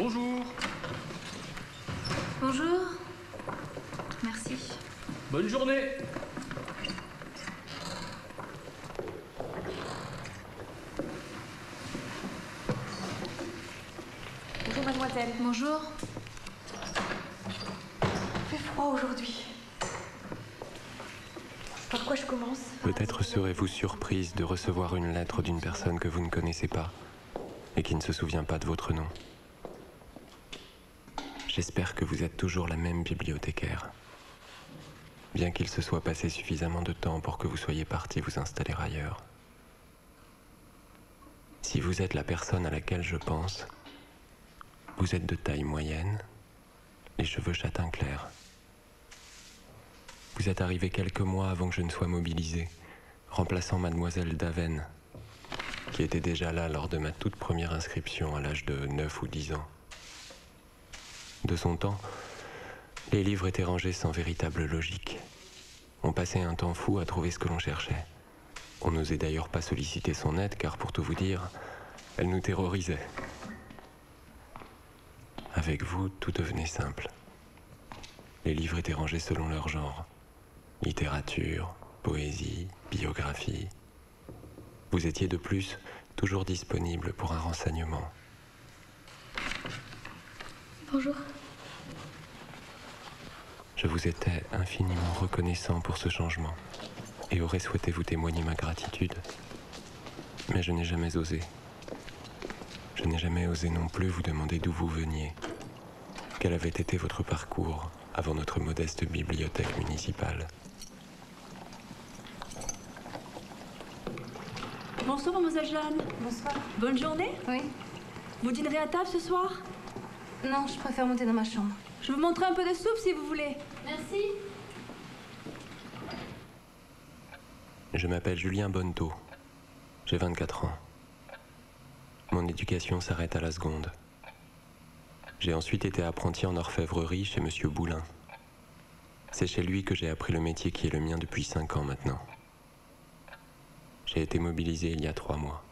Bonjour. Bonjour. Merci. Bonne journée. Bonjour mademoiselle. Bonjour. Il fait froid aujourd'hui. Par quoi je commence? Peut-être serez-vous surprise de recevoir une lettre d'une personne que vous ne connaissez pas et qui ne se souvient pas de votre nom. J'espère que vous êtes toujours la même bibliothécaire. Bien qu'il se soit passé suffisamment de temps pour que vous soyez parti vous installer ailleurs. Si vous êtes la personne à laquelle je pense, vous êtes de taille moyenne, les cheveux châtain clair. Vous êtes arrivé quelques mois avant que je ne sois mobilisé, remplaçant mademoiselle Daven, qui était déjà là lors de ma toute première inscription à l'âge de 9 ou 10 ans. De son temps, les livres étaient rangés sans véritable logique. On passait un temps fou à trouver ce que l'on cherchait. On n'osait d'ailleurs pas solliciter son aide, car pour tout vous dire, elle nous terrorisait. Avec vous, tout devenait simple. Les livres étaient rangés selon leur genre. Littérature, poésie, biographie. Vous étiez de plus toujours disponible pour un renseignement. Bonjour. Je vous étais infiniment reconnaissant pour ce changement et aurais souhaité vous témoigner ma gratitude. Mais je n'ai jamais osé. Je n'ai jamais osé non plus vous demander d'où vous veniez. Quel avait été votre parcours avant notre modeste bibliothèque municipale. Bonsoir, mademoiselle Jeanne. Bonsoir. Bonne journée. Oui. Vous dînerez à table ce soir? Non, je préfère monter dans ma chambre. Je vous montrerai un peu de soupe si vous voulez. Merci. Je m'appelle Julien Bonneteau. J'ai 24 ans. Mon éducation s'arrête à la seconde. J'ai ensuite été apprenti en orfèvrerie chez Monsieur Boulin. C'est chez lui que j'ai appris le métier qui est le mien depuis 5 ans maintenant. J'ai été mobilisé il y a 3 mois.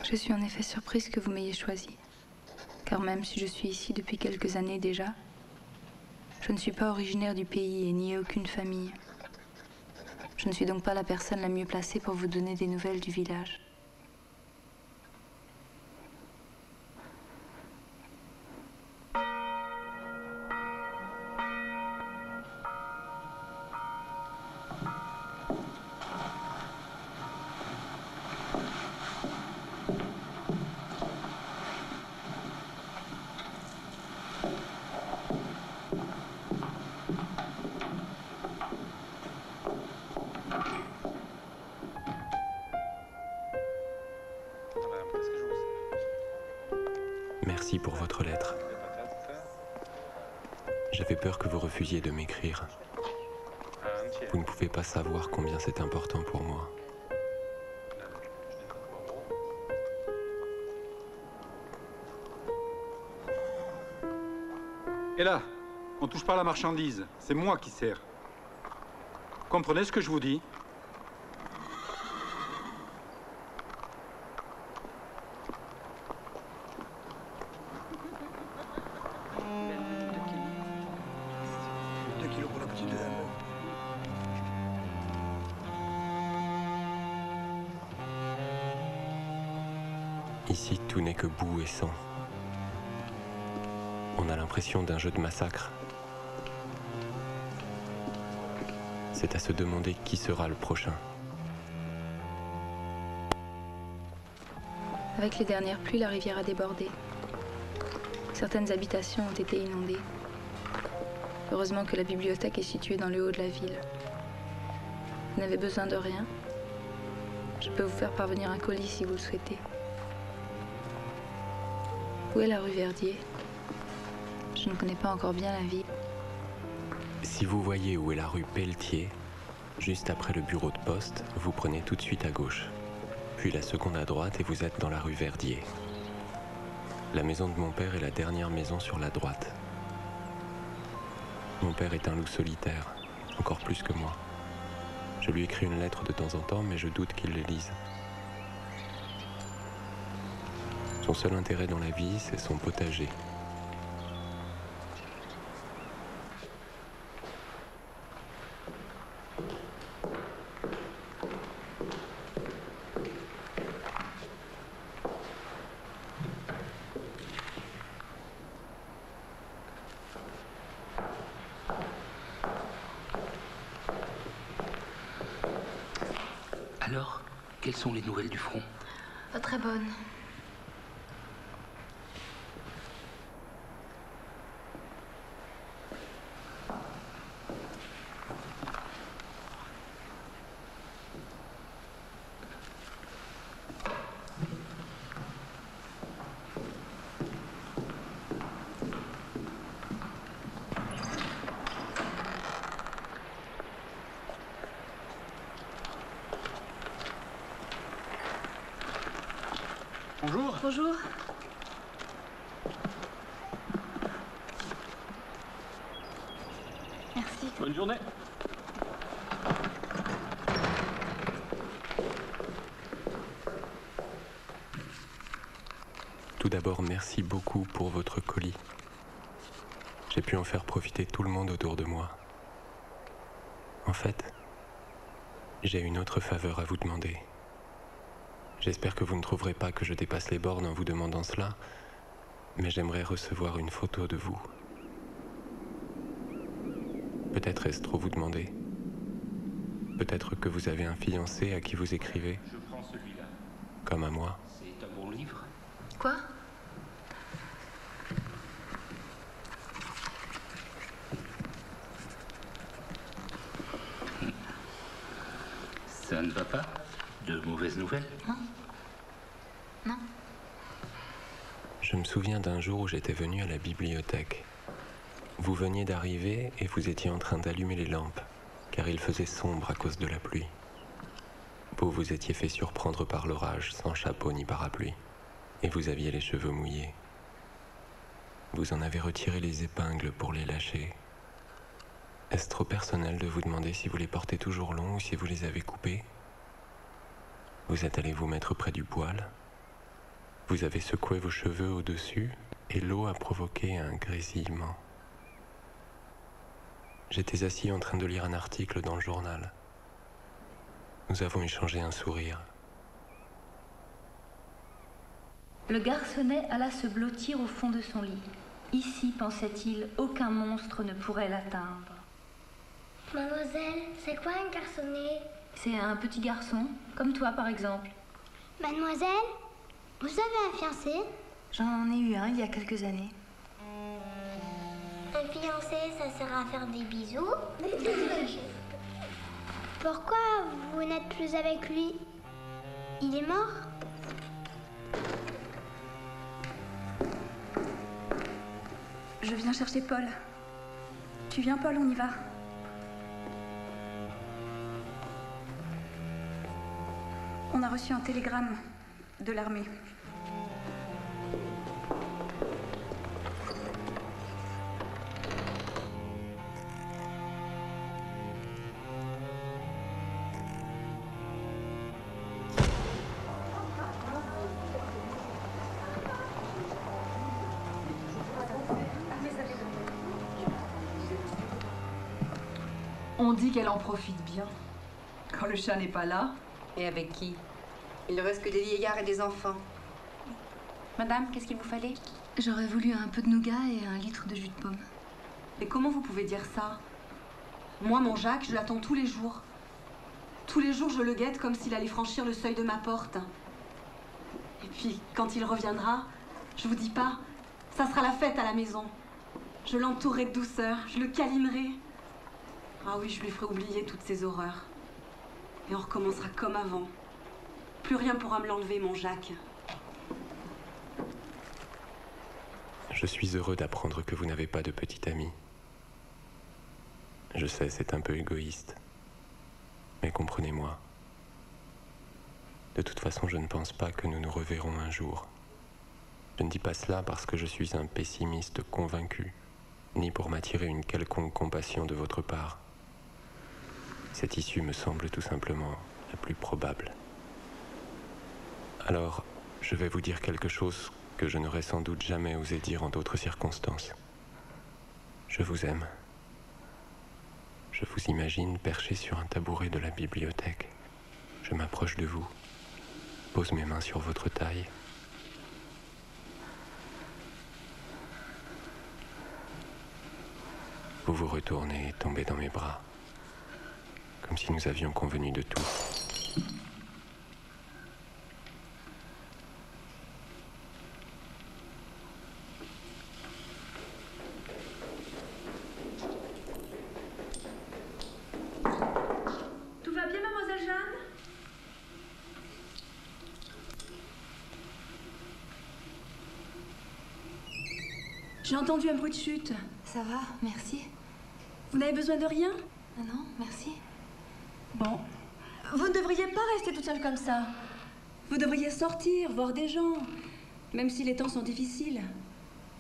Je suis en effet surprise que vous m'ayez choisi. Car même si je suis ici depuis quelques années déjà, je ne suis pas originaire du pays et n'y ai aucune famille. Je ne suis donc pas la personne la mieux placée pour vous donner des nouvelles du village. Merci pour votre lettre. J'avais peur que vous refusiez de m'écrire. Vous ne pouvez pas savoir combien c'est important pour moi. Et là, on touche pas à la marchandise, c'est moi qui sers. Comprenez ce que je vous dis? Ici, tout n'est que boue et sang. On a l'impression d'un jeu de massacre. C'est à se demander qui sera le prochain. Avec les dernières pluies, la rivière a débordé. Certaines habitations ont été inondées. Heureusement que la bibliothèque est située dans le haut de la ville. Vous n'avez besoin de rien. Je peux vous faire parvenir un colis si vous le souhaitez. Où est la rue Verdier? Je ne connais pas encore bien la ville. Si vous voyez où est la rue Pelletier, juste après le bureau de poste, vous prenez tout de suite à gauche. Puis la seconde à droite et vous êtes dans la rue Verdier. La maison de mon père est la dernière maison sur la droite. Mon père est un loup solitaire, encore plus que moi. Je lui écris une lettre de temps en temps, mais je doute qu'il les lise. Son seul intérêt dans la vie, c'est son potager. Alors, quelles sont les nouvelles du front? Pas très bonne. Bonjour. Bonjour. Merci. Bonne journée. Tout d'abord, merci beaucoup pour votre colis. J'ai pu en faire profiter tout le monde autour de moi. En fait, j'ai une autre faveur à vous demander. J'espère que vous ne trouverez pas que je dépasse les bornes en vous demandant cela, mais j'aimerais recevoir une photo de vous. Peut-être est-ce trop vous demander. Peut-être que vous avez un fiancé à qui vous écrivez, Je prends celui-là. comme à moi. C'est un bon livre. Quoi? Ça ne va pas? De mauvaises nouvelles? Non. Je me souviens d'un jour où j'étais venu à la bibliothèque. Vous veniez d'arriver et vous étiez en train d'allumer les lampes, car il faisait sombre à cause de la pluie. Vous vous étiez fait surprendre par l'orage, sans chapeau ni parapluie, et vous aviez les cheveux mouillés. Vous en avez retiré les épingles pour les lâcher. Est-ce trop personnel de vous demander si vous les portez toujours longs ou si vous les avez coupés? Vous êtes allé vous mettre près du poêle. Vous avez secoué vos cheveux au-dessus et l'eau a provoqué un grésillement. J'étais assis en train de lire un article dans le journal. Nous avons échangé un sourire. Le garçonnet alla se blottir au fond de son lit. Ici, pensait-il, aucun monstre ne pourrait l'atteindre. Mademoiselle, c'est quoi un garçonnet? C'est un petit garçon, comme toi par exemple. Mademoiselle, vous avez un fiancé? J'en ai eu un il y a quelques années. Un fiancé, ça sert à faire des bisous? Pourquoi vous n'êtes plus avec lui? Il est mort? Je viens chercher Paul. Tu viens, Paul, on y va. On a reçu un télégramme de l'armée. On dit qu'elle en profite bien. Quand le chat n'est pas là. Et avec qui? Il ne reste que des vieillards et des enfants. Madame, qu'est-ce qu'il vous fallait? J'aurais voulu un peu de nougat et un litre de jus de pomme. Et comment vous pouvez dire ça? Moi, mon Jacques, je l'attends tous les jours. Tous les jours, je le guette comme s'il allait franchir le seuil de ma porte. Et puis, quand il reviendra, je vous dis pas, ça sera la fête à la maison. Je l'entourerai de douceur, je le câlinerai. Ah oui, je lui ferai oublier toutes ces horreurs. Et on recommencera comme avant. Plus rien pourra me l'enlever, mon Jacques. Je suis heureux d'apprendre que vous n'avez pas de petite amie. Je sais, c'est un peu égoïste. Mais comprenez-moi. De toute façon, je ne pense pas que nous nous reverrons un jour. Je ne dis pas cela parce que je suis un pessimiste convaincu, ni pour m'attirer une quelconque compassion de votre part. Cette issue me semble tout simplement la plus probable. Alors, je vais vous dire quelque chose que je n'aurais sans doute jamais osé dire en d'autres circonstances. Je vous aime. Je vous imagine perché sur un tabouret de la bibliothèque. Je m'approche de vous, pose mes mains sur votre taille. Vous vous retournez et tombez dans mes bras, comme si nous avions convenu de tout. Tout va bien, mademoiselle Jeanne? J'ai entendu un bruit de chute. Ça va, merci. Vous n'avez besoin de rien? Ah non, merci. Bon. Vous ne devriez pas rester toute seule comme ça. Vous devriez sortir, voir des gens. Même si les temps sont difficiles.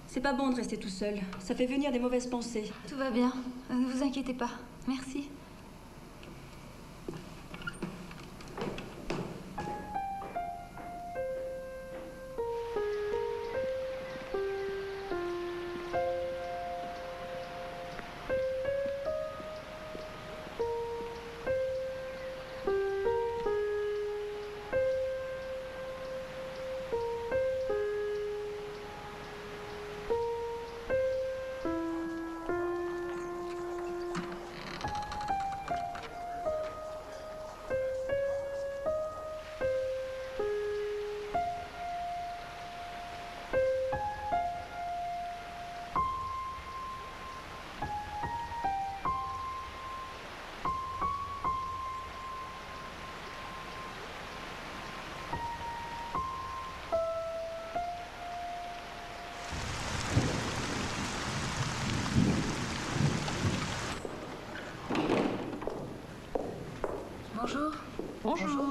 C'est pas bon de rester tout seul. Ça fait venir des mauvaises pensées. Tout va bien, ne vous inquiétez pas. Merci. Bonjour. Bonjour.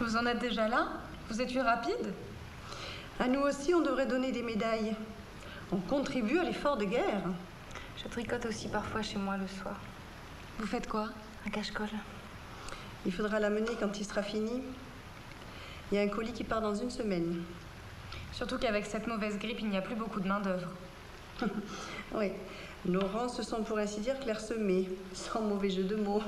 Vous en êtes déjà là? Vous étiez rapide? À nous aussi, on devrait donner des médailles. On contribue à l'effort de guerre. Je tricote aussi parfois chez moi le soir. Vous faites quoi? Un cache-colle. Il faudra l'amener quand il sera fini. Il y a un colis qui part dans une semaine. Surtout qu'avec cette mauvaise grippe, il n'y a plus beaucoup de main-d'œuvre. Oui, nos rangs se sont pour ainsi dire clairsemés, sans mauvais jeu de mots.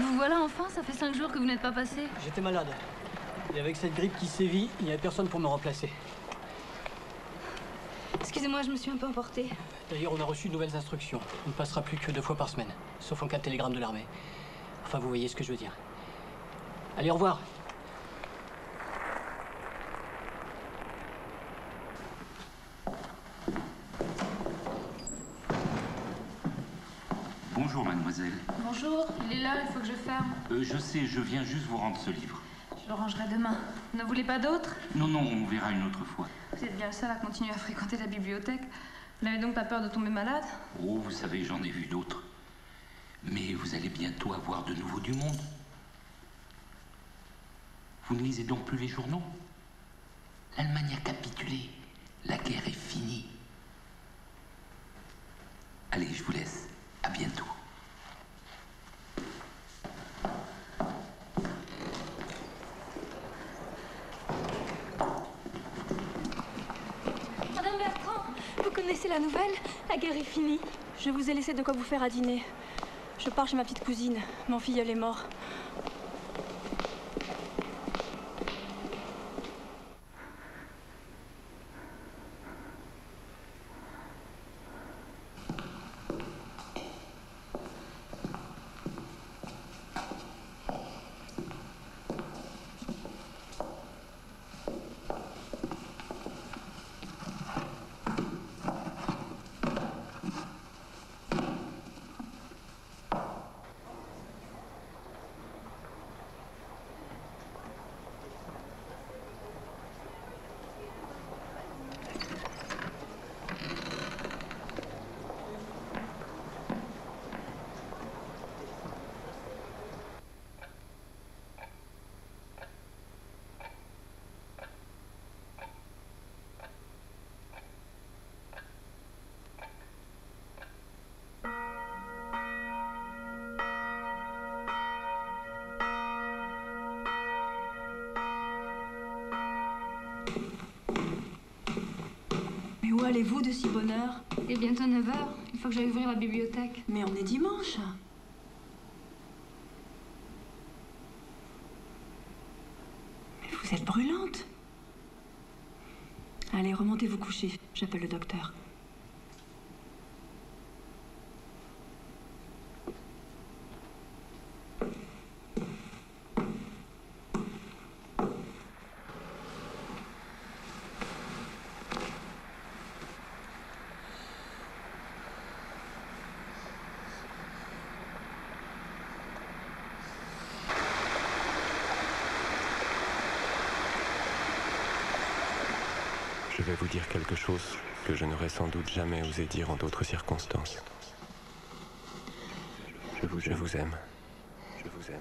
Vous voilà enfin, ça fait 5 jours que vous n'êtes pas passé. J'étais malade. Et avec cette grippe qui sévit, il n'y avait personne pour me remplacer. Excusez-moi, je me suis un peu emportée. D'ailleurs, on a reçu de nouvelles instructions. On ne passera plus que 2 fois par semaine, sauf en cas de télégramme de l'armée. Enfin, vous voyez ce que je veux dire. Allez, au revoir. Bonjour, mademoiselle. Bonjour, il est là, il faut que je ferme. Je sais, je viens juste vous rendre ce livre. Je le rangerai demain. Vous n'en voulez pas d'autres? Non, non, on verra une autre fois. Vous êtes bien le seul à continuer à fréquenter la bibliothèque. Vous n'avez donc pas peur de tomber malade? Oh, vous savez, j'en ai vu d'autres. Mais vous allez bientôt avoir de nouveau du monde. Vous ne lisez donc plus les journaux? L'Allemagne a capitulé. La guerre est finie. Allez, je vous laisse. À bientôt. Madame Bertrand, vous connaissez la nouvelle? La guerre est finie. Je vous ai laissé de quoi vous faire à dîner. Je pars chez ma petite cousine. Mon filleul est mort. Mais où allez-vous de si bonne heure? Il est bientôt 9 h. Il faut que j'aille ouvrir la bibliothèque. Mais on est dimanche. Mais vous êtes brûlante. Allez, remontez vous coucher. J'appelle le docteur. Je vais vous dire quelque chose que je n'aurais sans doute jamais osé dire en d'autres circonstances. Je vous aime. Je vous aime.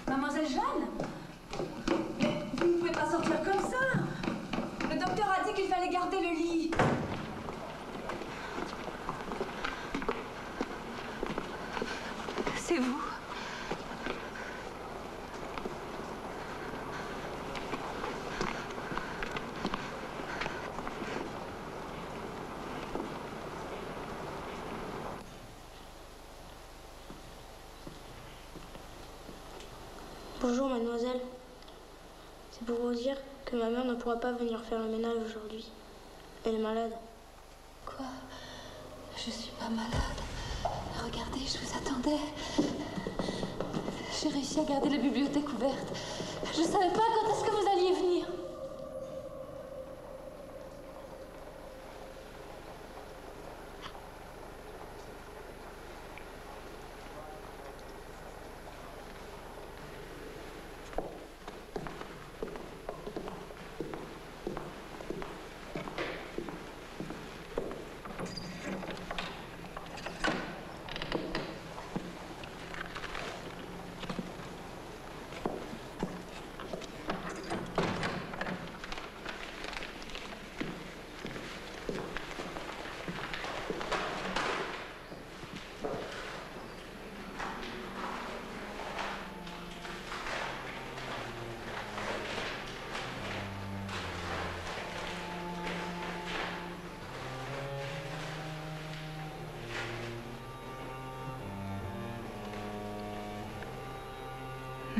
Mademoiselle Jeanne? Mais vous ne pouvez pas sortir comme ça. Le docteur a dit qu'il fallait garder le lit. C'est vous. Bonjour mademoiselle. C'est pour vous dire que ma mère ne pourra pas venir faire le ménage aujourd'hui. Elle est malade. Quoi? Je suis pas malade. Regardez, je vous attendais. J'ai réussi à garder la bibliothèque ouverte. Je savais pas quand est-ce que vous alliez venir.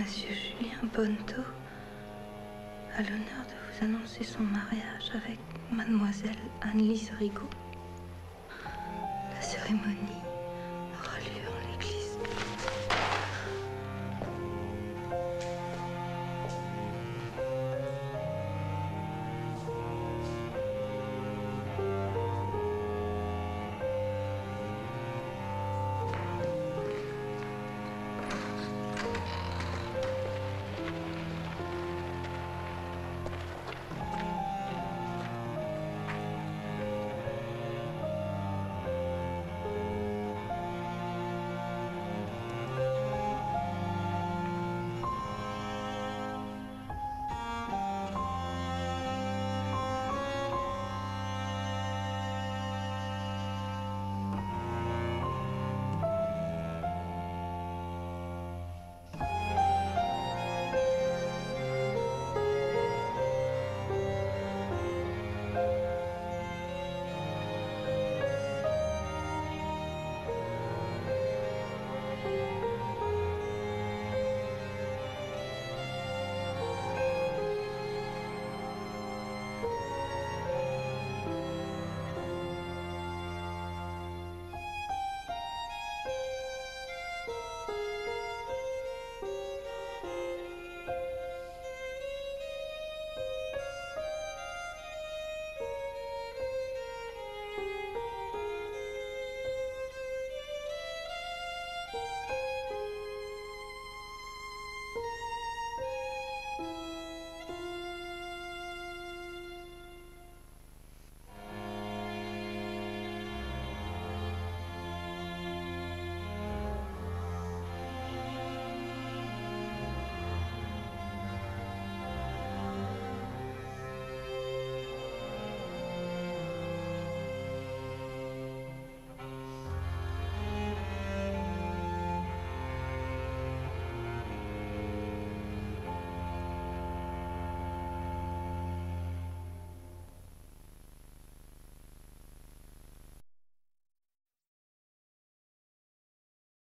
Monsieur Julien Bonnetot a l'honneur de vous annoncer son mariage avec mademoiselle Anne-Lise Rigaud. La cérémonie